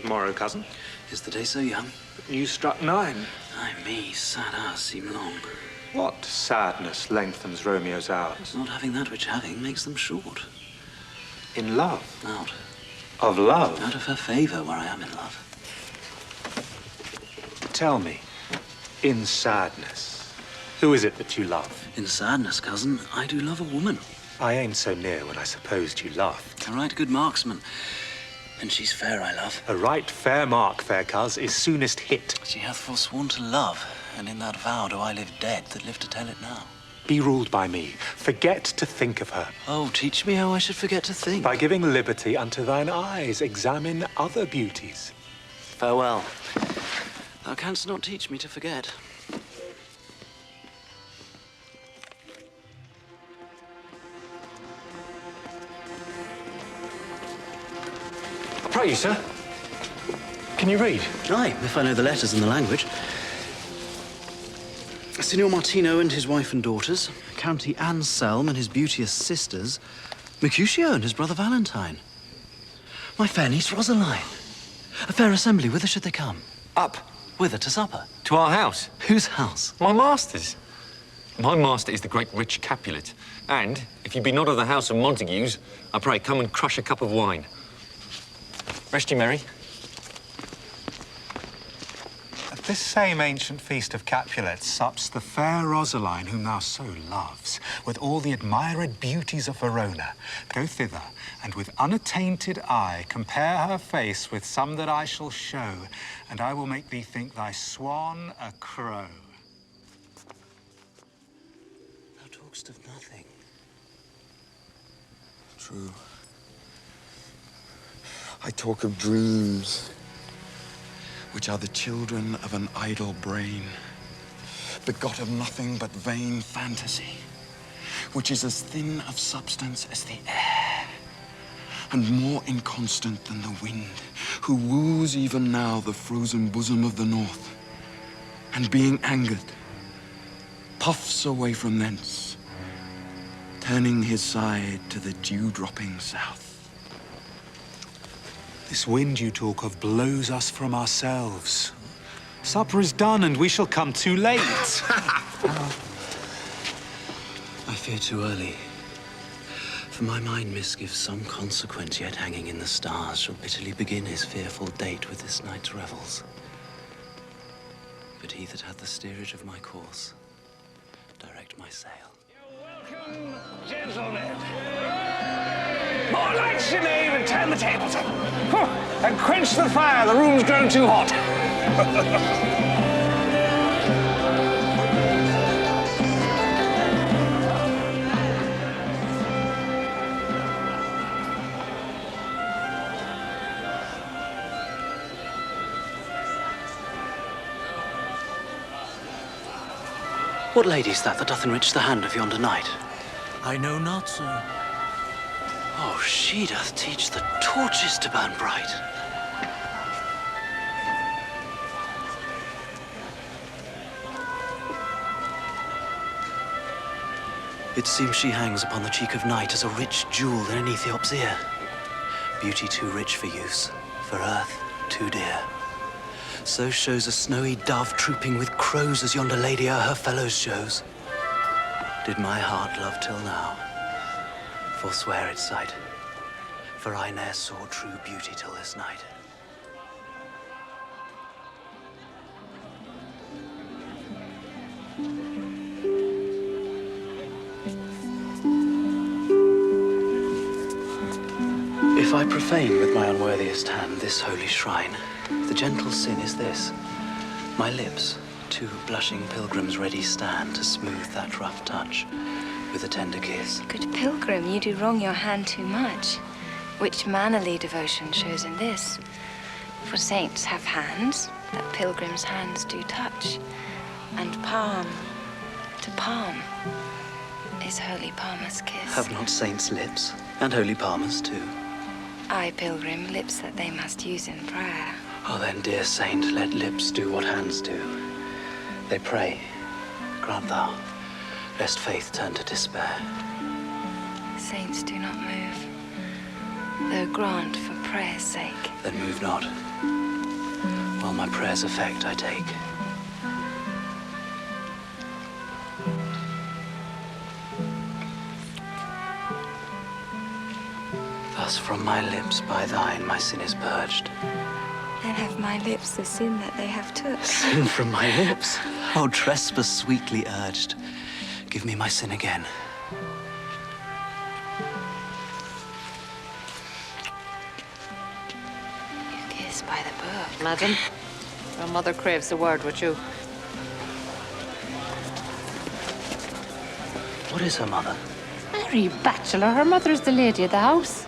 Good morrow, cousin. Is the day so young? You struck 9. Ay me, sad hours seem long. What sadness lengthens Romeo's hours? Not having that which having makes them short. In love? Out. Of love? Out of her favour where I am in love. Tell me, in sadness, who is it that you love? In sadness, cousin, I do love a woman. I aimed so near when I supposed you laughed. A right good marksman. And she's fair, I love. A right fair mark, fair coz, is soonest hit. She hath forsworn to love, and in that vow do I live dead that live to tell it now. Be ruled by me. Forget to think of her. Oh, teach me how I should forget to think. By giving liberty unto thine eyes, examine other beauties. Farewell. Thou canst not teach me to forget. Pray you, sir. Can you read? Aye, if I know the letters and the language. Signor Martino and his wife and daughters, County Anselm and his beauteous sisters, Mercutio and his brother Valentine. My fair niece Rosaline. A fair assembly, whither should they come? Up. Whither, to supper? To our house. Whose house? My master's. My master is the great rich Capulet. And, if you be not of the house of Montagues, I pray come and crush a cup of wine. Rest you merry. At this same ancient feast of Capulet sups the fair Rosaline, whom thou so loves, with all the admired beauties of Verona. Go thither, and with unattainted eye compare her face with some that I shall show, and I will make thee think thy swan a crow. Thou talk'st of nothing. True. I talk of dreams, which are the children of an idle brain, begot of nothing but vain fantasy, which is as thin of substance as the air, and more inconstant than the wind, who woos even now the frozen bosom of the north, and being angered, puffs away from thence, turning his side to the dew-dropping south. This wind you talk of blows us from ourselves. Supper is done, and we shall come too late. I fear too early. For my mind misgives some consequence yet hanging in the stars shall bitterly begin his fearful date with this night's revels. But he that hath the steerage of my course, direct my sail. You're welcome, gentlemen. More lights, your name, and turn the tables up. And quench the fire, the room's grown too hot. What lady's that doth enrich the hand of yonder knight? I know not, sir. Oh, she doth teach the torches to burn bright. It seems she hangs upon the cheek of night as a rich jewel in an Ethiop's ear. Beauty too rich for use, for earth too dear. So shows a snowy dove trooping with crows as yonder lady o'er her fellows shows. Did my heart love till now, forswear its sight, for I ne'er saw true beauty till this night. If I profane with my unworthiest hand this holy shrine, the gentle sin is this: my lips, two blushing pilgrims ready stand to smooth that rough touch with a tender kiss. Good pilgrim, you do wrong your hand too much, which mannerly devotion shows in this. For saints have hands that pilgrims' hands do touch, and palm to palm is holy palmer's kiss. Have not saints lips, and holy palmers too? I, pilgrim, lips that they must use in prayer. Oh, then, dear saint, let lips do what hands do. They pray, grant thou, lest faith turn to despair. Saints do not move, though grant for prayer's sake. Then move not, While my prayers effect, I take. Thus from my lips by thine my sin is purged. Then have my lips the sin that they have took. Sin from my lips? Oh, trespass sweetly urged. Give me my sin again. You kiss by the book. Madam, your mother craves a word with you. What is her mother? Mary Bachelor, her mother's the lady of the house.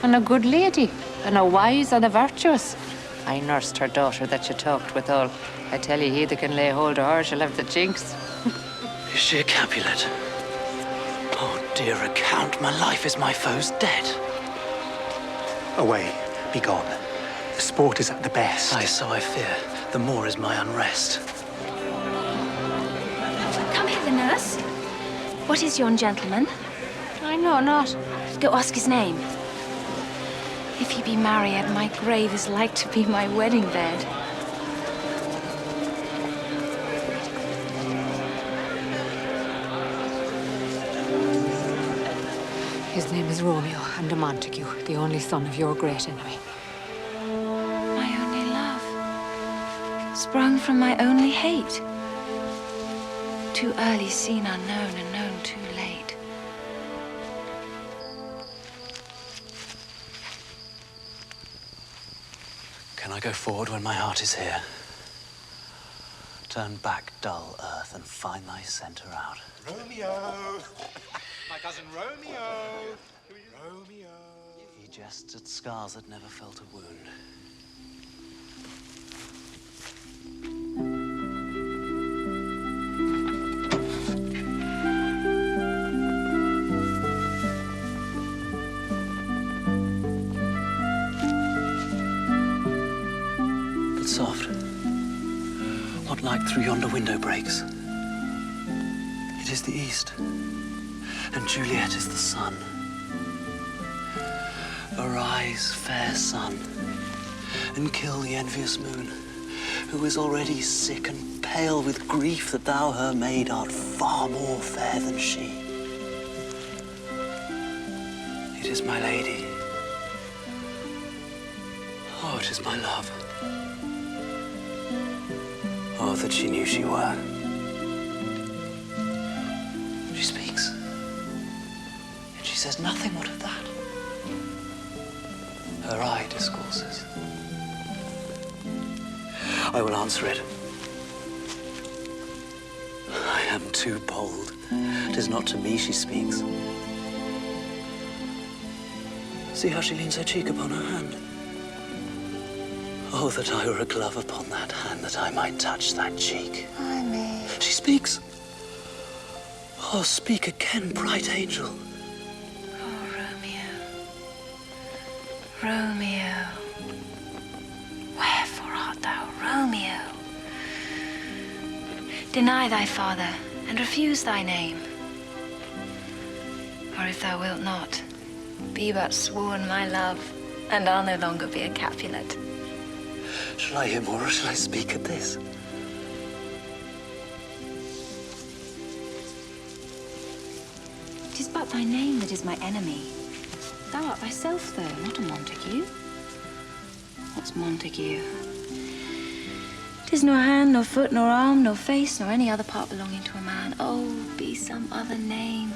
And a good lady, and a wise and a virtuous. I nursed her daughter that you talked with all. I tell you, he that can lay hold of her shall have the jinx. Is she a Capulet? Oh, dear account, my life is my foe's dead. Away, be gone. The sport is at the best. Aye, so I fear. The more is my unrest. Come hither, nurse. What is yon gentleman? I know not. Go ask his name. If he be married, my grave is like to be my wedding bed. His name is Romeo, and a Montague, the only son of your great enemy. My only love, sprung from my only hate. Too early seen unknown and known too late. Can I go forward when my heart is here? Turn back, dull earth, and find thy centre out. Romeo! My cousin Romeo! Romeo! He jests at scars that never felt a wound. But soft. What light through yonder window breaks? It is the east. And Juliet is the sun. Arise, fair sun, and kill the envious moon, who is already sick and pale with grief that thou, her maid, art far more fair than she. It is my lady. Oh, it is my love. Oh, that she knew she were. She speaks. And she says nothing. What of that? Her eye discourses. I will answer it. I am too bold. 'Tis not to me she speaks. See how she leans her cheek upon her hand. Oh, that I were a glove upon that hand, that I might touch that cheek. I may. She speaks. Oh, speak again, bright angel. Oh, Romeo. Romeo. Wherefore art thou Romeo? Deny thy father and refuse thy name. Or if thou wilt not, be but sworn my love, and I'll no longer be a Capulet. Shall I hear more, or shall I speak at this? It is but thy name that is my enemy. Thou art thyself, though, not a Montague. What's Montague? 'Tis nor hand, nor foot, nor arm, nor face, nor any other part belonging to a man. Oh, be some other name.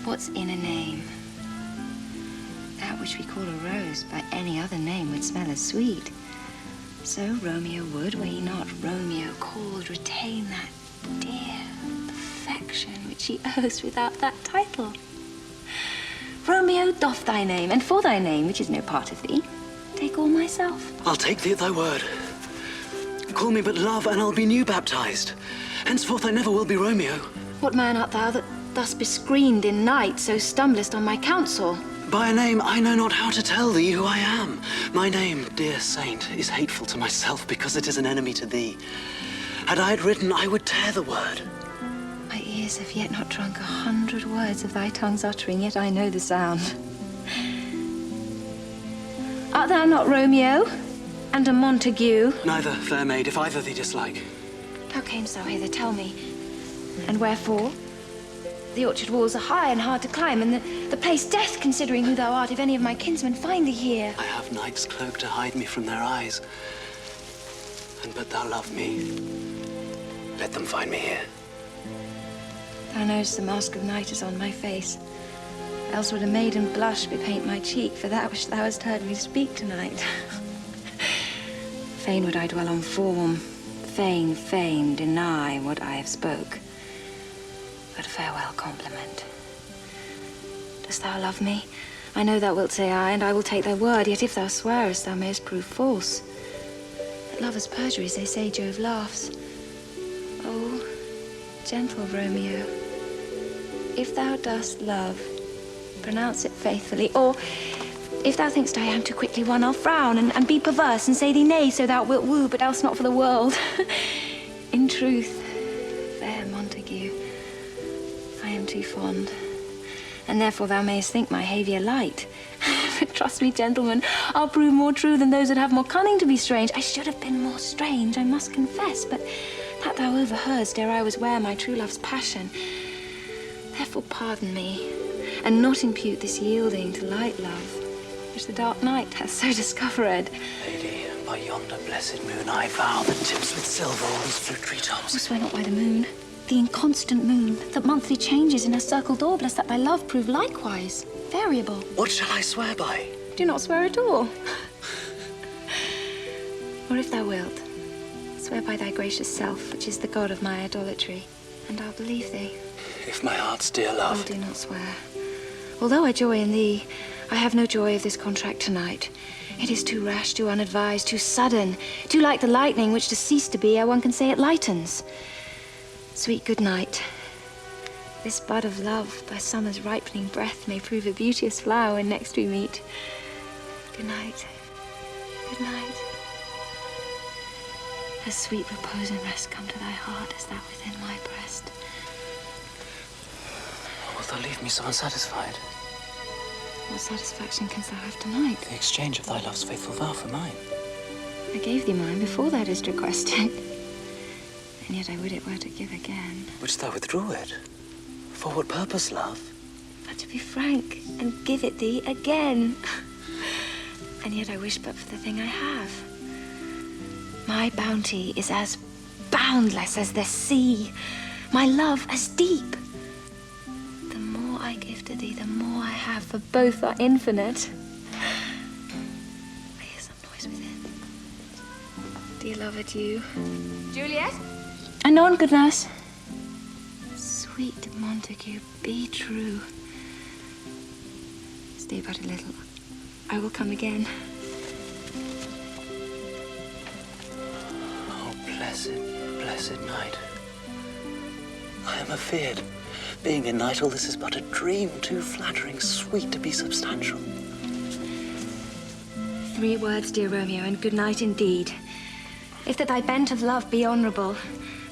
What's in a name? That which we call a rose by any other name would smell as sweet. So Romeo would, were he not Romeo called, retain that dear perfection which he owes without that title. Romeo, doff thy name, and for thy name, which is no part of thee, take all myself. I'll take thee at thy word. Call me but love, and I'll be new baptized. Henceforth I never will be Romeo. What man art thou that thus bescreened in night so stumblest on my counsel? By a name I know not how to tell thee who I am. My name, dear saint, is hateful to myself because it is an enemy to thee. Had I it written, I would tear the word. My ears have yet not drunk 100 words of thy tongue's uttering, yet I know the sound. Art thou not Romeo? and a Montague. Neither, fair maid, if either thee dislike. How camest thou hither, tell me? And wherefore? The orchard walls are high and hard to climb, and the place death, considering who thou art, if any of my kinsmen find thee here. I have night's cloak to hide me from their eyes. And but thou love me, let them find me here. Thou knowest the mask of night is on my face. Else would a maiden blush bepaint my cheek for that which thou hast heard me speak tonight. Fain would I dwell on form, fain deny what I have spoke. But farewell compliment. Dost thou love me? I know thou wilt say aye, and I will take thy word, yet if thou swearest, thou mayest prove false. At lovers' perjuries, they say Jove laughs. Oh, gentle Romeo, if thou dost love, pronounce it faithfully, or if thou thinkst I am too quickly won, I'll frown and be perverse and say thee nay, so thou wilt woo, but else not for the world. In truth, fair Montague, I am too fond, and therefore thou mayest think my behaviour light. But trust me, gentlemen, I'll prove more true than those that have more cunning to be strange. I should have been more strange, I must confess, but that thou overheardst ere I was ware my true love's passion. Therefore pardon me, and not impute this yielding to light love, which the dark night hath so discovered. Lady, by yonder blessed moon I vow that tips with silver all these flute treetops. Oh, swear not by the moon, the inconstant moon, that monthly changes in her circled orb, lest that thy love prove likewise variable. What shall I swear by? Do not swear at all. Or if thou wilt, swear by thy gracious self, which is the god of my idolatry, and I'll believe thee. If my heart's dear love. Oh, do not swear. Although I joy in thee, I have no joy of this contract tonight. It is too rash, too unadvised, too sudden, too like the lightning which to cease to be, ere one can say it lightens. Sweet good night. This bud of love, by summer's ripening breath, may prove a beauteous flower when next we meet. Good night. Good night. As sweet repose and rest come to thy heart as that within my breast. Wilt thou leave me so unsatisfied? What satisfaction canst thou have tonight? The exchange of thy love's faithful vow for mine. I gave thee mine before thou didst request it. And yet I would it were to give again. Wouldst thou withdraw it? For what purpose, love? But to be frank and give it thee again. And yet I wish but for the thing I have. My bounty is as boundless as the sea. My love as deep. The more I give to thee, the more I have, for both are infinite. I hear some noise within. Dear love, adieu. Juliet? Anon, good nurse. Sweet Montague, be true. Stay but a little. I will come again. Oh, blessed, blessed night. I am afeard. Being in night, all this is but a dream, too flattering, sweet to be substantial. 3 words, dear Romeo, and good night indeed. If that thy bent of love be honourable,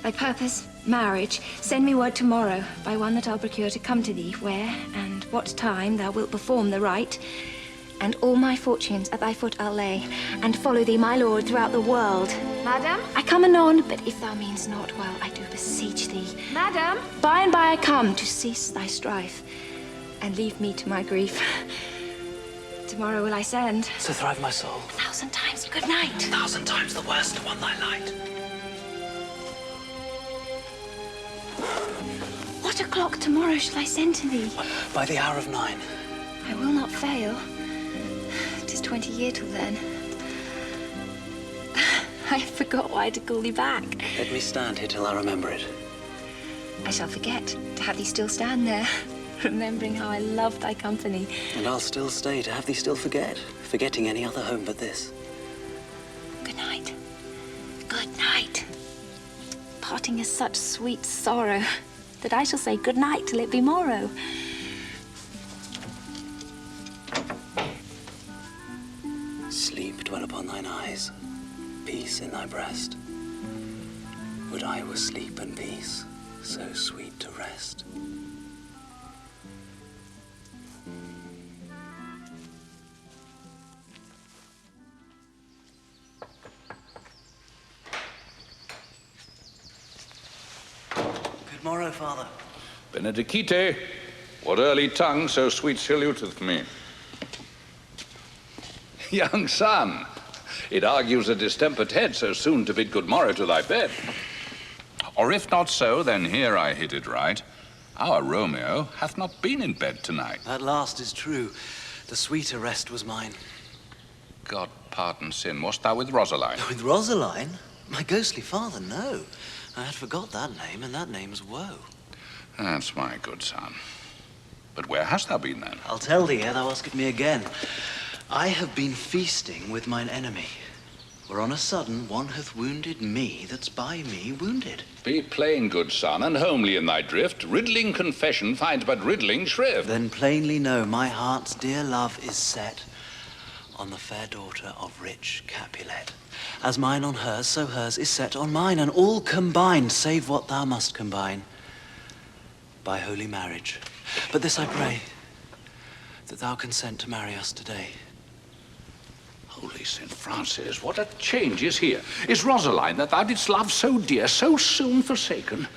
thy purpose, marriage, send me word tomorrow by one that I'll procure to come to thee, where and what time thou wilt perform the rite, and all my fortunes at thy foot I'll lay, and follow thee, my lord, throughout the world. Madam? I come anon, but if thou means not well, I do beseech thee. Madam? By and by I come to cease thy strife, and leave me to my grief. Tomorrow will I send. So thrive my soul. 1,000 times good night. 1,000 times the worst to want thy light. What o'clock tomorrow shall I send to thee? By the hour of 9. I will not fail. 'Tis 20 year till then. I forgot why to call thee back. Let me stand here till I remember it. I shall forget to have thee still stand there, remembering how I loved thy company. And I'll still stay to have thee still forget, forgetting any other home but this. Good night. Good night. Parting is such sweet sorrow that I shall say good night till it be morrow. Sleep dwell upon thine eyes, peace in thy breast. Would I were sleep and peace, so sweet to rest. Good morrow, Father. Benedicite, what early tongue so sweet saluteth me? Young son, it argues a distempered head so soon to bid good morrow to thy bed. Or if not so, then here I hit it right. Our Romeo hath not been in bed tonight. That last is true. The sweeter rest was mine. God pardon sin, wast thou with Rosaline? With Rosaline? My ghostly father, no. I had forgot that name, and that name is Woe. That's my good son. But where hast thou been then? I'll tell thee ere thou askest me again. I have been feasting with mine enemy, where on a sudden one hath wounded me that's by me wounded. Be plain, good son, and homely in thy drift. Riddling confession finds but riddling shrift. Then plainly know my heart's dear love is set on the fair daughter of rich Capulet. As mine on hers, so hers is set on mine, and all combined, save what thou must combine, by holy marriage. But this I pray, that thou consent to marry us today. Holy St. Francis, what a change is here. Is Rosaline that thou didst love so dear, so soon forsaken?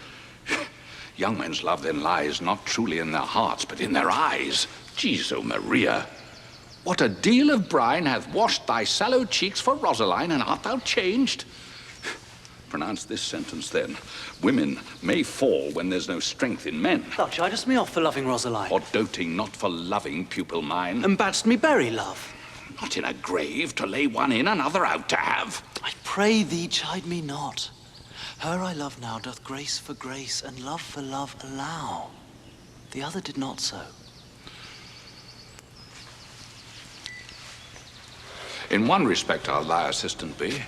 Young men's love then lies not truly in their hearts, but in their eyes. Jesu Maria, what a deal of brine hath washed thy sallow cheeks for Rosaline, and art thou changed? Pronounce this sentence then. Women may fall when there's no strength in men. Thou chidest me off for loving Rosaline. Or doting not for loving, pupil mine. And badst me bury love. Not in a grave to lay one in, another out to have. I pray thee, chide me not. Her I love now doth grace for grace, and love for love allow. The other did not so. In one respect I'll thy assistant be,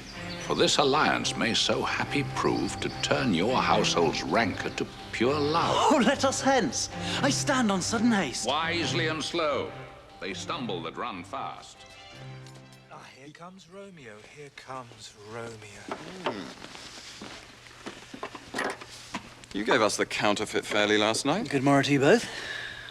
for this alliance may so happy prove to turn your household's rancour to pure love. Oh, let us hence. I stand on sudden haste. Wisely and slow, they stumble that run fast. Ah, here comes Romeo, here comes Romeo. You gave us the counterfeit fairly last night. Good morrow to you both.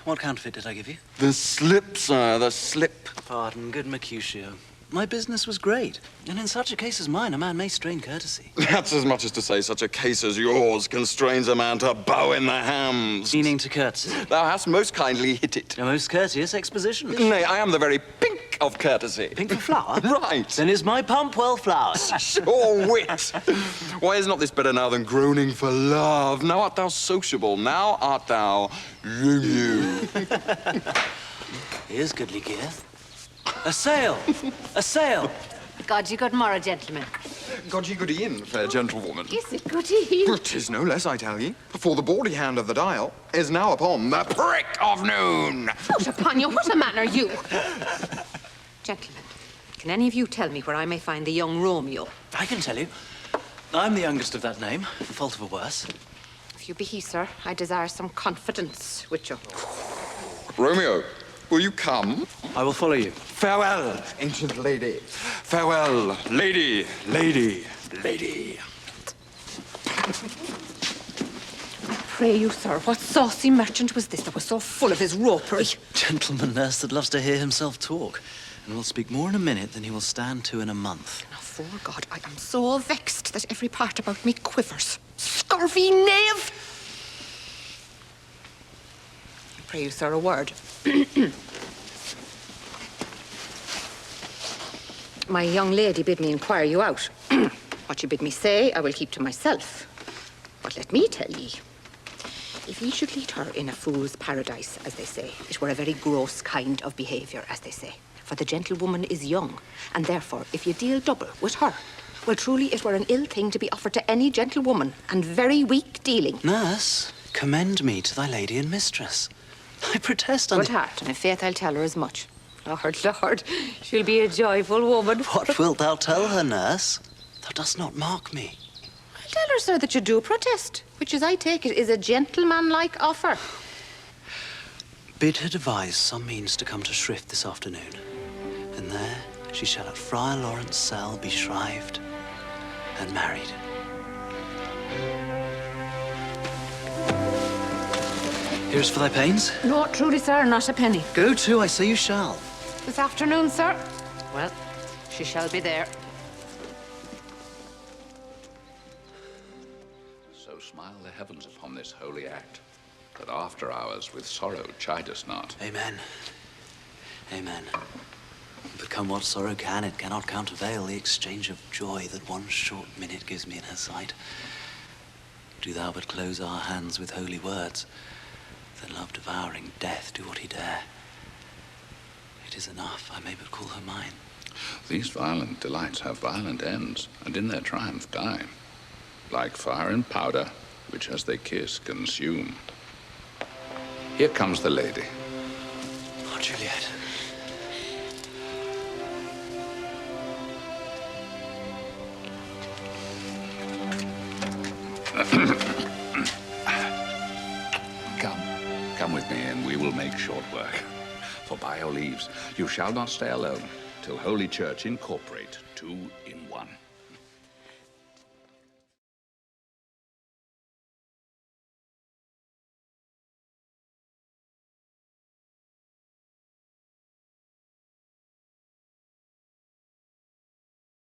What counterfeit did I give you? The slip, sir, the slip. Pardon, good Mercutio. My business was great, and in such a case as mine, a man may strain courtesy. That's as much as to say such a case as yours constrains a man to bow in the hams. Meaning to courtesy. Thou hast most kindly hit it. A most courteous exposition. Nay, I am the very pink of courtesy. Pink for flower? Right. Then is my pump well flowered? Sure wit. Why is not this better now than groaning for love? Now art thou sociable, now art thou Romeo. Here's goodly gear. A sail! A sail! God ye good morrow, gentlemen. God ye good e'en, fair gentlewoman. Is it good e'en? But 'tis no less, I tell ye, for the bawdy hand of the dial is now upon the prick of noon. Out upon you, what a man are you? Gentlemen, can any of you tell me where I may find the young Romeo? I can tell you. I'm the youngest of that name, the fault of a worse. If you be he, sir, I desire some confidence with you. Romeo, will you come? I will follow you. Farewell, ancient lady. Farewell, lady, lady, lady. Pray you, sir, what saucy merchant was this that was so full of his ropery? Gentleman nurse that loves to hear himself talk, and will speak more in a minute than he will stand to in a month. Now, 'fore God, I am so vexed that every part about me quivers. Scurvy knave! Pray you, sir, a word. My young lady bid me inquire you out. What you bid me say, I will keep to myself. But let me tell ye, if ye should lead her in a fool's paradise, as they say, it were a very gross kind of behaviour, as they say. For the gentlewoman is young, and therefore, if ye deal double with her, well, truly it were an ill thing to be offered to any gentlewoman, and very weak dealing. Nurse, commend me to thy lady and mistress. I protest on Good heart, and in faith I'll tell her as much. Lord, Lord, she'll be a joyful woman. What wilt thou tell her, nurse? Thou dost not mark me. I'll tell her, sir, that you do protest, which, as I take it, is a gentlemanlike offer. Bid her devise some means to come to Shrift this afternoon, and there she shall at Friar Lawrence's cell be shrived and married. Here's for thy pains. No, truly, sir, not a penny. Go to, I say you shall. This afternoon, sir? Well, she shall be there. So smile the heavens upon this holy act, that after hours with sorrow chide us not. Amen. Amen. But come what sorrow can, it cannot countervail the exchange of joy that one short minute gives me in her sight. Do thou but close our hands with holy words, then love devouring death do what he dare. It is enough, I may but call her mine. These violent delights have violent ends, and in their triumph die, like fire and powder, which as they kiss consume. Here comes the lady. Oh, Juliet. Come with me, and we will make short work. For by your leaves, you shall not stay alone, till Holy Church incorporate 2